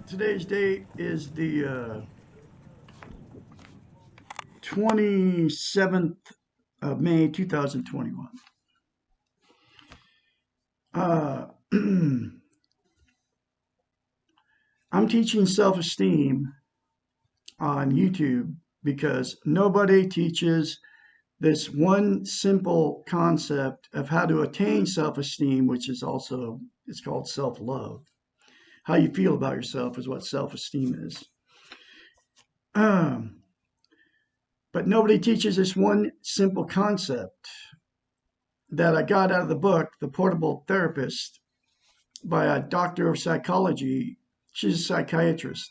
Today's date is the 27th of May 2021. I'm teaching self-esteem on YouTube because nobody teaches this one simple concept of how to attain self-esteem, which is also, it's called self-love. How you feel about yourself is what self-esteem is. But nobody teaches this one simple concept that I got out of the book, The Portable Therapist, by a doctor of psychology. She's a psychiatrist.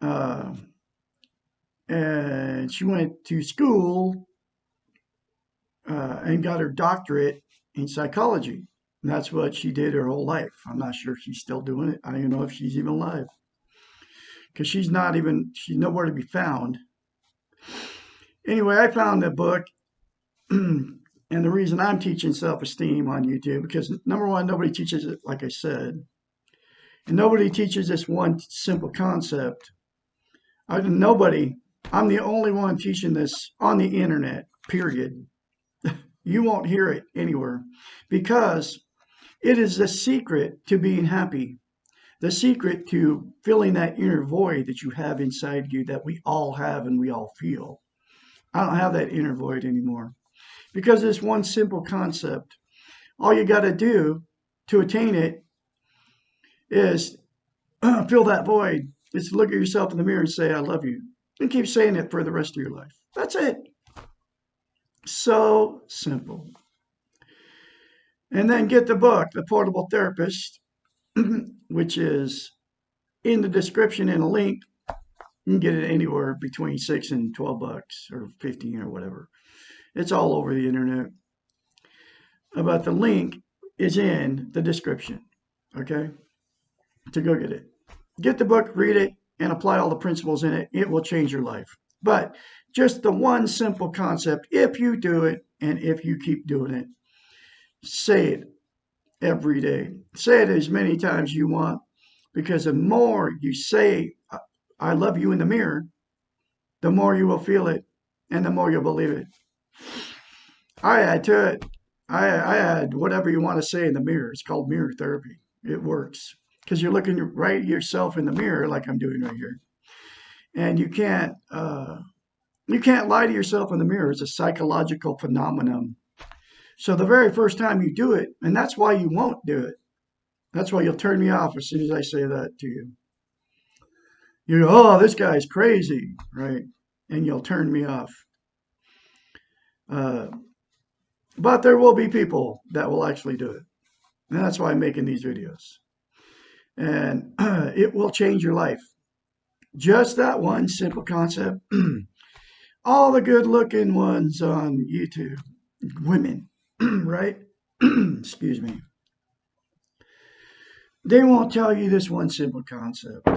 And she went to school and got her doctorate in psychology. And that's what she did her whole life. I'm not sure if she's still doing it. I don't even know if she's even alive. Because she's nowhere to be found. Anyway, I found the book. And the reason I'm teaching self-esteem on YouTube, because number one, nobody teaches it, like I said. And nobody teaches this one simple concept. I'm the only one teaching this on the internet, period. You won't hear it anywhere because it is the secret to being happy. The secret to filling that inner void that you have inside you that we all have and we all feel. I don't have that inner void anymore because this one simple concept. All you got to do to attain it is fill that void. It's look at yourself in the mirror and say, I love you. And keep saying it for the rest of your life. That's it. So simple. And then get the book, The Portable Therapist, which is in the description in a link. You can get it anywhere between $6 and $12 or 15 or whatever. It's all over the internet. But the link is in the description. Okay? To go get it. Get the book, read it, and apply all the principles in it. It will change your life. But just the one simple concept, if you do it and if you keep doing it, say it every day. Say it as many times you want, because the more you say, I love you in the mirror, the more you will feel it and the more you'll believe it. I add to it. I add whatever you want to say in the mirror. It's called mirror therapy. It works because you're looking right at yourself in the mirror, like I'm doing right here, and you can't lie to yourself in the mirror. It's a psychological phenomenon. So the very first time you do it, and that's why you won't do it. That's why you'll turn me off as soon as I say that to you. You go, oh, this guy's crazy, right? And you'll turn me off. Uh, but there will be people that will actually do it. And that's why I'm making these videos. And it will change your life. Just that one simple concept. All the good looking ones on YouTube, women, right? Excuse me. They won't tell you this one simple concept.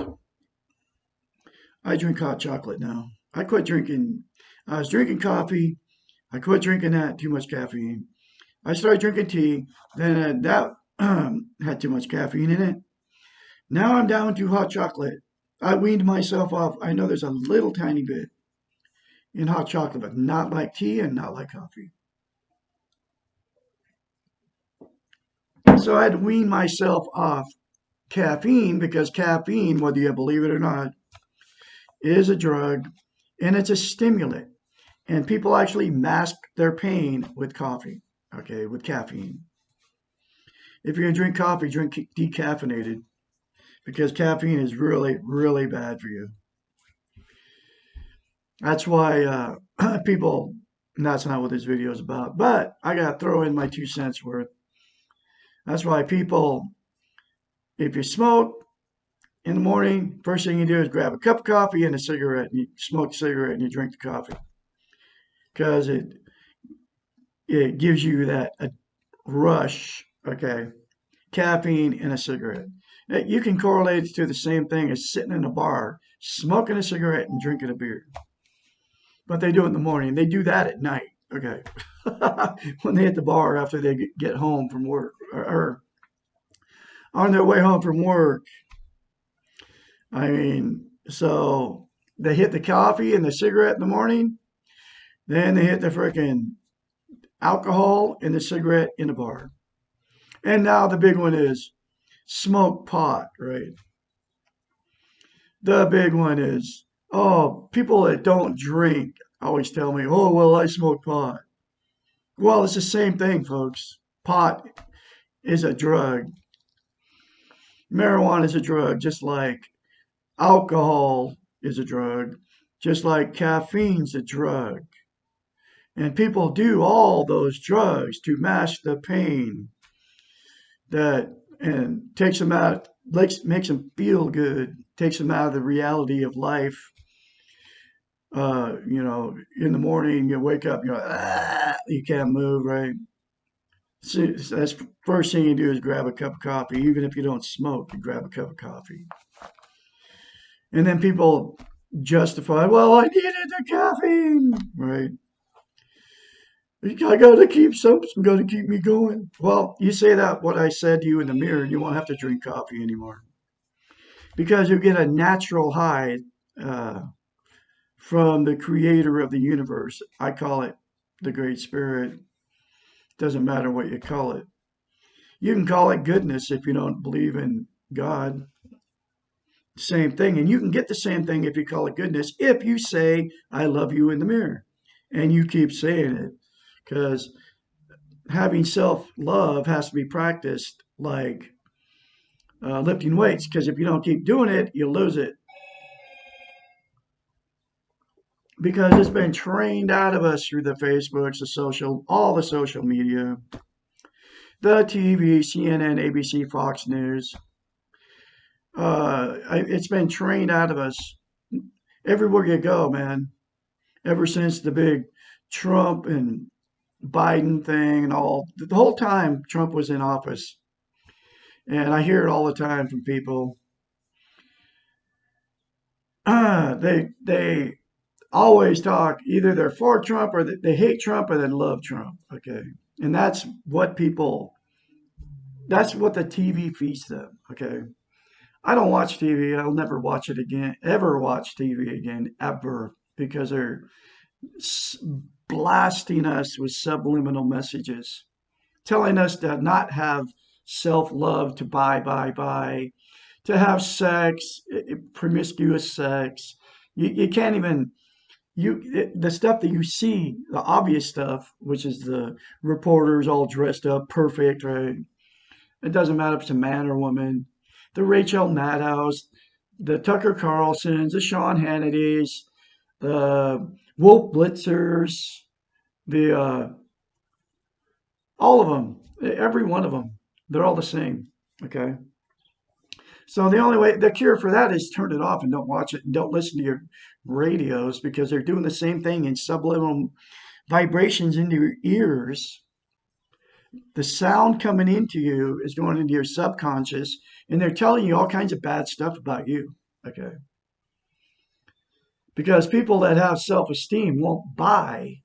I drink hot chocolate now. I quit drinking. I was drinking coffee. I quit drinking that, too much caffeine. I started drinking tea. Then that had too much caffeine in it. Now I'm down to hot chocolate. I weaned myself off. I know there's a little tiny bit in hot chocolate, but not like tea and not like coffee. So I had to wean myself off caffeine because caffeine, whether you believe it or not, is a drug and it's a stimulant. And people actually mask their pain with coffee, okay, with caffeine. If you're going to drink coffee, drink decaffeinated because caffeine is really, really bad for you. That's why people, and that's not what this video is about, but I got to throw in my 2 cents worth. That's why people, if you smoke in the morning, first thing you do is grab a cup of coffee and a cigarette, and you smoke a cigarette and you drink the coffee because it gives you that rush, okay, caffeine in a cigarette. You can correlate it to the same thing as sitting in a bar, smoking a cigarette and drinking a beer. But they do it in the morning. They do that at night, okay, when they hit the bar after they get home from work or on their way home from work. I mean, so they hit the coffee and the cigarette in the morning, then they hit the freaking alcohol and the cigarette in the bar. And now the big one is smoke pot, right? The big one is, oh, people that don't drink always tell me, oh, well, I smoke pot. Well, it's the same thing, folks. Pot is a drug. Marijuana is a drug, just like alcohol is a drug, just like caffeine's a drug. And people do all those drugs to mask the pain that and takes them out, makes them feel good, takes them out of the reality of life. In the morning you wake up, you're like, you can't move, right? So that's first thing you do is grab a cup of coffee. Even if you don't smoke, you grab a cup of coffee. And then people justify, well, I needed the caffeine, right? I got to keep something, got to keep me going. Well, you say that what I said to you in the mirror, and you won't have to drink coffee anymore because you get a natural high uh, from the creator of the universe. I call it the Great Spirit. Doesn't matter what you call it. You can call it goodness if you don't believe in God. Same thing. And you can get the same thing if you call it goodness if you say, I love you in the mirror. And you keep saying it because having self love has to be practiced like lifting weights. Because if you don't keep doing it, you'll lose it. Because it's been trained out of us through the Facebooks, all the social media, the TV, CNN, ABC, Fox News. It's been trained out of us everywhere you go, man. Ever since the big Trump and Biden thing and all, the whole time Trump was in office. And I hear it all the time from people. they always talk either they're for Trump or they hate Trump or they love Trump. Okay, and that's what the TV feeds them. Okay, I don't watch TV. I'll never watch it again. Ever watch TV again ever because they're blasting us with subliminal messages, telling us to not have self love, to buy, to have sex, promiscuous sex. You can't even the stuff that you see, the obvious stuff, which is the reporters all dressed up perfect, right? It doesn't matter if it's a man or woman. The Rachel Maddows, the Tucker Carlsons, the Sean Hannitys, the Wolf Blitzers, the all of them, every one of them, they're all the same. Okay. So the only way, the cure for that is turn it off and don't watch it and don't listen to your radios because they're doing the same thing in subliminal vibrations into your ears. The sound coming into you is going into your subconscious and they're telling you all kinds of bad stuff about you. Okay. Because people that have self esteem won't buy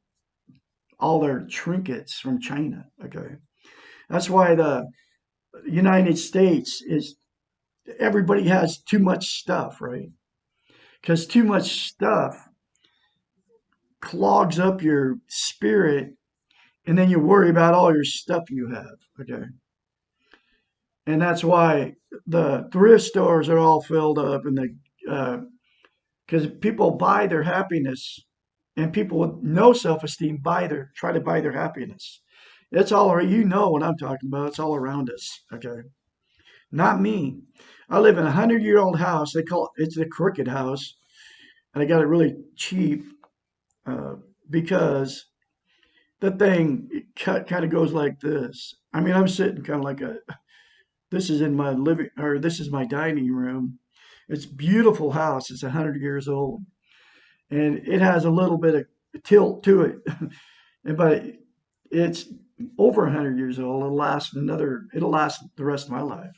all their trinkets from China. Okay. That's why the United States is everybody has too much stuff, right? Because too much stuff clogs up your spirit, and then you worry about all your stuff you have. Okay, and that's why the thrift stores are all filled up, and because people buy their happiness, and people with no self-esteem try to buy their happiness. It's all you know what I'm talking about. It's all around us. Okay, not me. I live in a 100-year-old house. They call it's the crooked house, and I got it really cheap uh, because the thing kind of goes like this. I mean, I'm sitting kind of like this is in my living, or this is my dining room. It's a beautiful house. It's 100 years old, and it has a little bit of tilt to it, but it's over 100 years old. It'll last the rest of my life,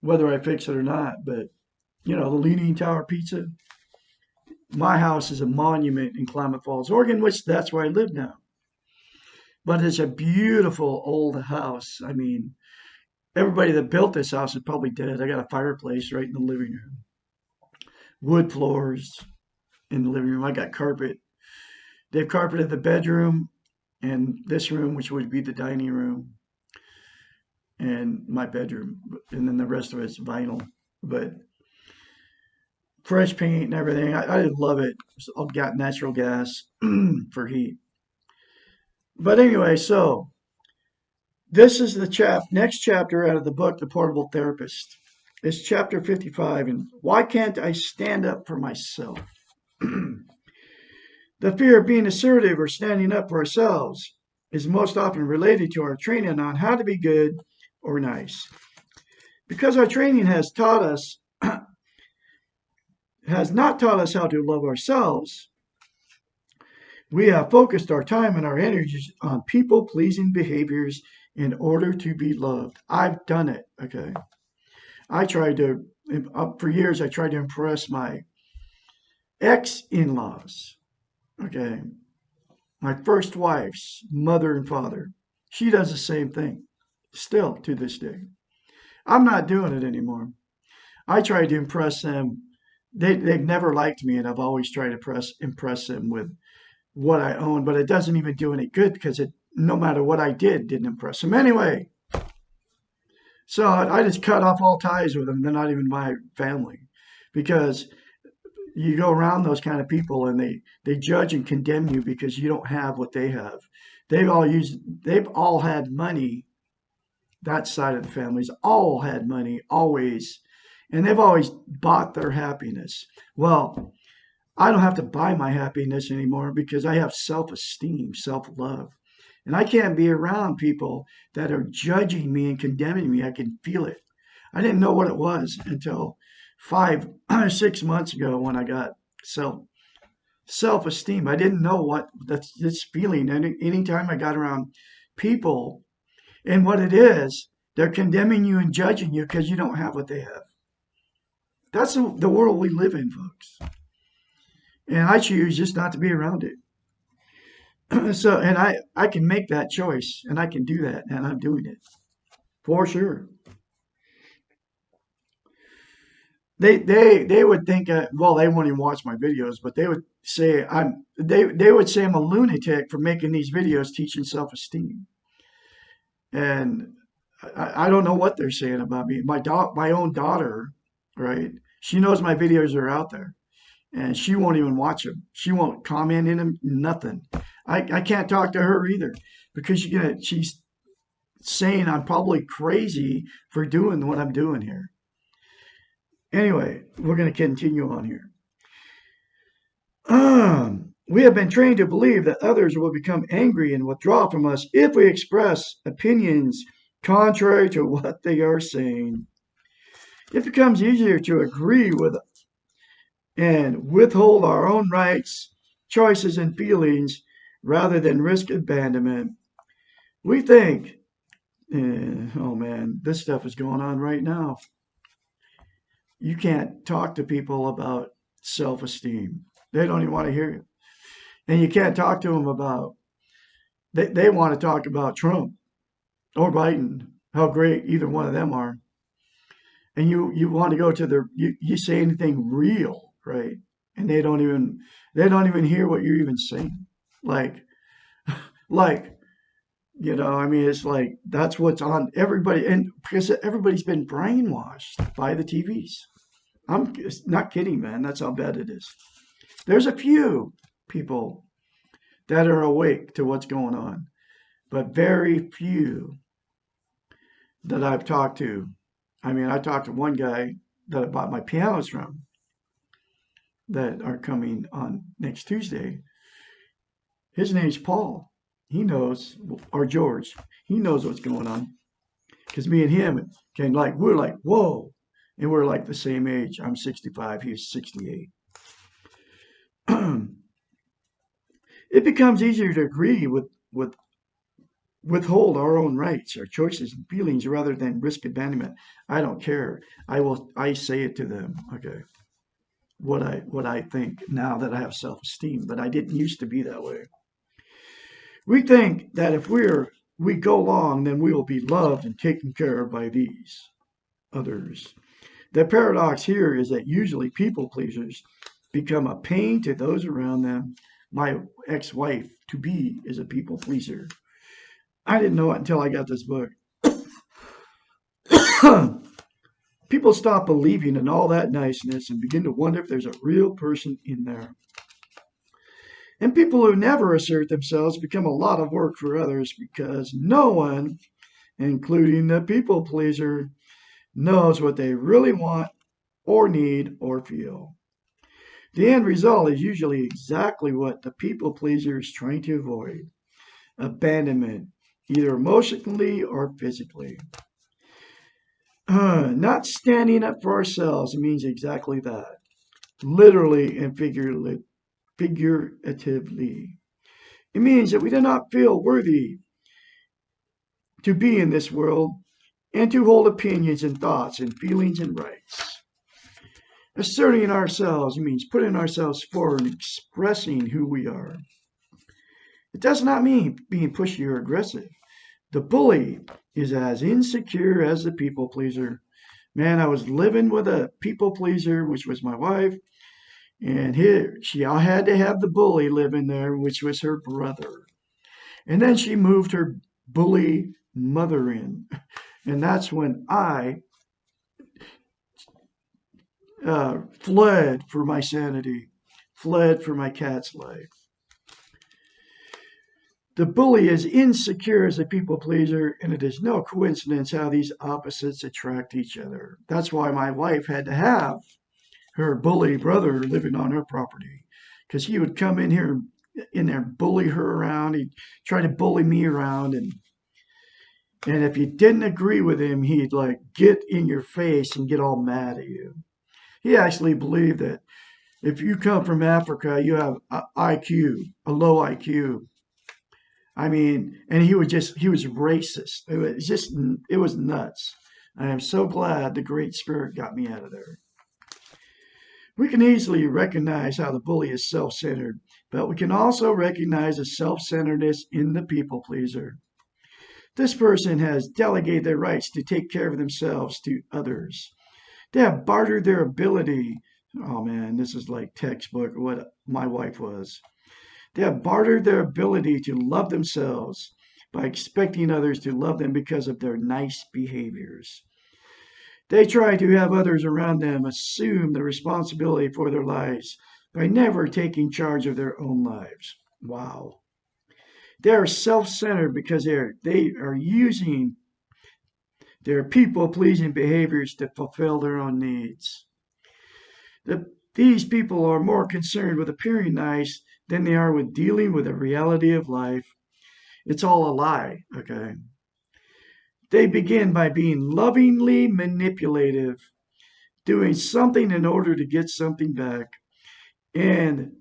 whether I fix it or not. But the Leaning Tower Pizza, my house is a monument in Klamath Falls, Oregon, which that's where I live now. But it's a beautiful old house. I mean, everybody that built this house is probably dead. I got a fireplace right in the living room, wood floors in the living room. I got carpet. They've carpeted the bedroom and this room, which would be the dining room, and my bedroom. And then the rest of it's vinyl. But fresh paint and everything. I love it. I've got natural gas for heat. But anyway, so this is the next chapter out of the book, The Portable Therapist. It's chapter 55, and why can't I stand up for myself? The fear of being assertive or standing up for ourselves is most often related to our training on how to be good or nice. Because our training has not taught us how to love ourselves, we have focused our time and our energies on people-pleasing behaviors in order to be loved. I've done it, okay? For years, I tried to impress my ex-in-laws, okay? My first wife's mother and father. She does the same thing, still to this day. I'm not doing it anymore. I tried to impress them. They've never liked me, and I've always tried to impress them with what I own, but it doesn't even do any good because no matter what I didn't impress them. Anyway, so I just cut off all ties with them. They're not even my family because you go around those kind of people and they judge and condemn you because you don't have what they have. They've all had money. That side of the family's all had money, always. And they've always bought their happiness. Well, I don't have to buy my happiness anymore because I have self-esteem, self-love. And I can't be around people that are judging me and condemning me. I can feel it. I didn't know what it was until 6 months ago when I got self-esteem. I didn't know what that's this feeling. And anytime I got around people and what it is, they're condemning you and judging you because you don't have what they have. That's the world we live in, folks. And I choose just not to be around it. So, and I can make that choice and I can do that and I'm doing it for sure. They would think, well, they won't even watch my videos, but they would say I'm a lunatic for making these videos teaching self-esteem. And I don't know what they're saying about me. My own daughter, right? She knows my videos are out there, and she won't even watch them. She won't comment in them. Nothing. I can't talk to her either because she's saying I'm probably crazy for doing what I'm doing here. Anyway, we're going to continue on here. We have been trained to believe that others will become angry and withdraw from us if we express opinions contrary to what they are saying. It becomes easier to agree with and withhold our own rights, choices, and feelings rather than risk abandonment. We think, oh man, this stuff is going on right now. You can't talk to people about self esteem, they don't even want to hear you. And you can't talk to them about, they want to talk about Trump or Biden, how great either one of them are. And you want to go to you say anything real, right? And they don't even hear what you're even saying. Like, like, I mean, it's like that's what's on everybody. And because everybody's been brainwashed by the TVs. I'm not kidding, man. That's how bad it is. There's a few people that are awake to what's going on, but very few that I've talked to. I mean, I talked to one guy that I bought my pianos from that are coming on next Tuesday. His name's Paul. He knows, or George. He knows what's going on because me and him we're like, whoa, and we're like the same age. I'm 65. He's 68. It becomes easier to agree with withhold our own rights, our choices and feelings rather than risk abandonment. I don't care. I say it to them, okay, what I think now that I have self-esteem, but I didn't used to be that way. We think that if we go along, then we will be loved and taken care of by these others. The paradox here is that usually people pleasers become a pain to those around them. My ex-wife to be is a people pleaser. I didn't know it until I got this book. People stop believing in all that niceness and begin to wonder if there's a real person in there. And people who never assert themselves become a lot of work for others because no one, including the people pleaser, knows what they really want or need or feel. The end result is usually exactly what the people pleaser is trying to avoid: abandonment, either emotionally or physically. Not standing up for ourselves means exactly that, literally and figuratively. It means that we do not feel worthy to be in this world and to hold opinions and thoughts and feelings and rights. Asserting ourselves means putting ourselves forward and expressing who we are. It does not mean being pushy or aggressive. The bully is as insecure as the people pleaser. Man, I was living with a people pleaser, which was my wife, and she had to have the bully live in there, which was her brother. And then she moved her bully mother in. And that's when I fled for my sanity, fled for my cat's life. The bully is insecure as a people pleaser, and it is no coincidence how these opposites attract each other. That's why my wife had to have her bully brother living on her property, because he would come in there, bully her around. He'd try to bully me around, and if you didn't agree with him, he'd like get in your face and get all mad at you. He actually believed that if you come from Africa, you have a low IQ. I mean, and he was racist. It was nuts. I am so glad the Great Spirit got me out of there. We can easily recognize how the bully is self-centered, but we can also recognize the self-centeredness in the people pleaser. This person has delegated their rights to take care of themselves to others. They have bartered their ability. Oh man, this is like textbook what my wife was. They have bartered their ability to love themselves by expecting others to love them because of their nice behaviors. They try to have others around them assume the responsibility for their lives by never taking charge of their own lives. Wow. They are self-centered because they are using their people-pleasing behaviors to fulfill their own needs. These people are more concerned with appearing nice than they are with dealing with the reality of life. It's all a lie, okay? They begin by being lovingly manipulative, doing something in order to get something back, and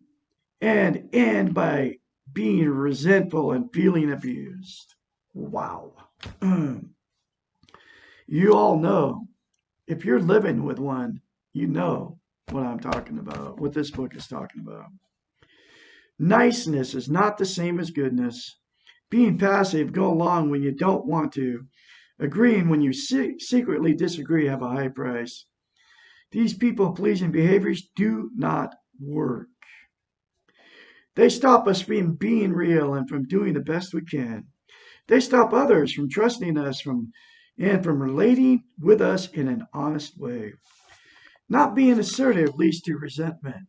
end by being resentful and feeling abused. Wow. You all know, if you're living with one, you know what I'm talking about, what this book is talking about. Niceness is not the same as goodness. Being passive, go along when you don't want to. Agreeing when you secretly disagree have a high price. These people-pleasing behaviors do not work. They stop us from being real and from doing the best we can. They stop others from trusting us and from relating with us in an honest way. Not being assertive leads to resentment.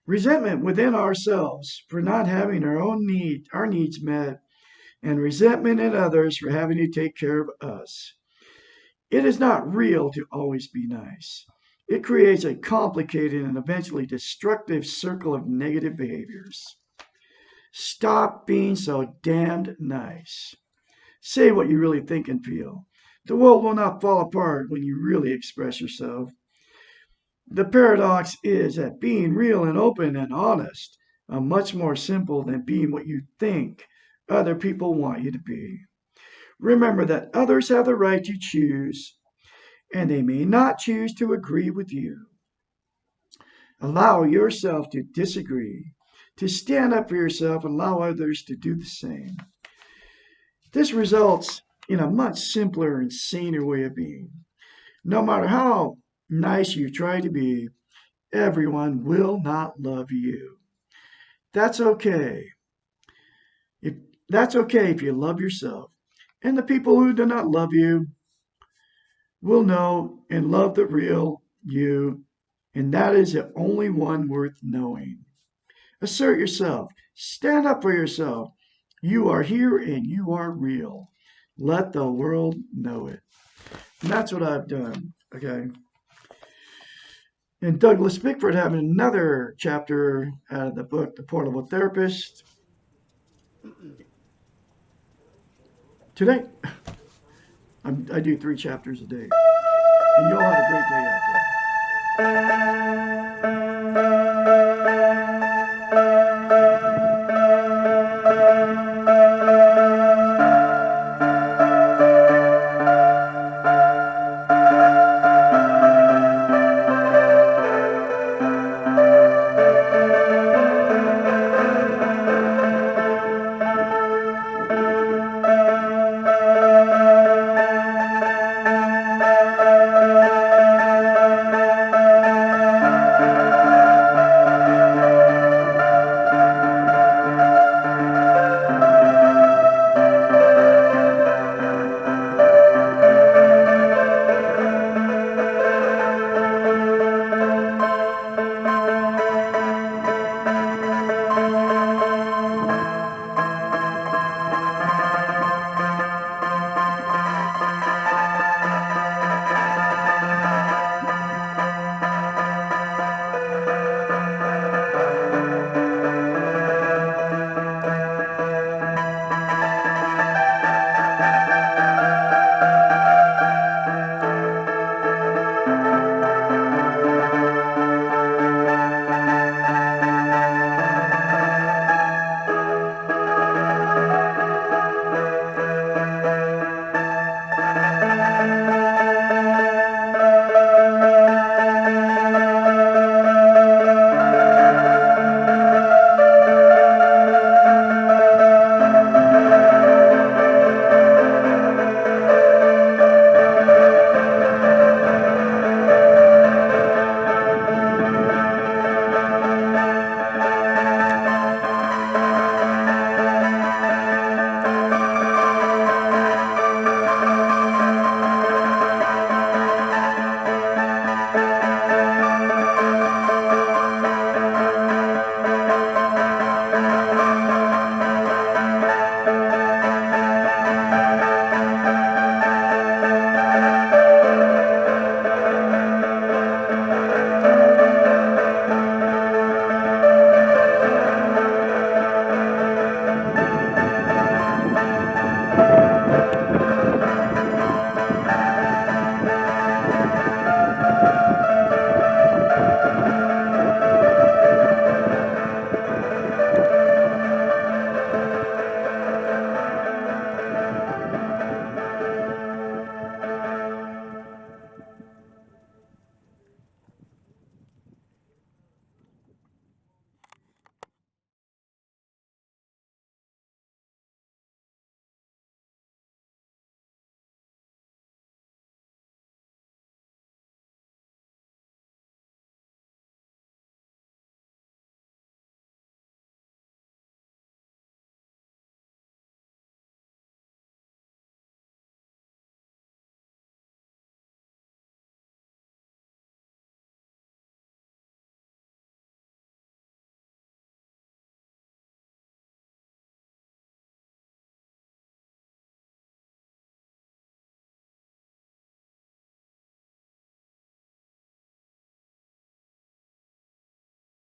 Resentment within ourselves for not having our needs met, and resentment in others for having to take care of us. It is not real to always be nice. It creates a complicated and eventually destructive circle of negative behaviors. Stop being so damned nice. Say what you really think and feel. The world will not fall apart when you really express yourself. The paradox is that being real and open and honest are much more simple than being what you think other people want you to be. Remember that others have the right to choose, and they may not choose to agree with you. Allow yourself to disagree, to stand up for yourself, and allow others to do the same. This results in a much simpler and saner way of being. No matter how nice you try to be, everyone will not love you. That's okay. If that's okay if you love yourself. And the people who do not love you will know and love the real you, and that is the only one worth knowing. Assert yourself. Stand up for yourself. You are here and you are real. Let the world know it. And that's what I've done. Okay. And Douglas Bickford having another chapter out of the book, The Portable Therapist. Today, I do 3 chapters a day. And you all have a great day out there.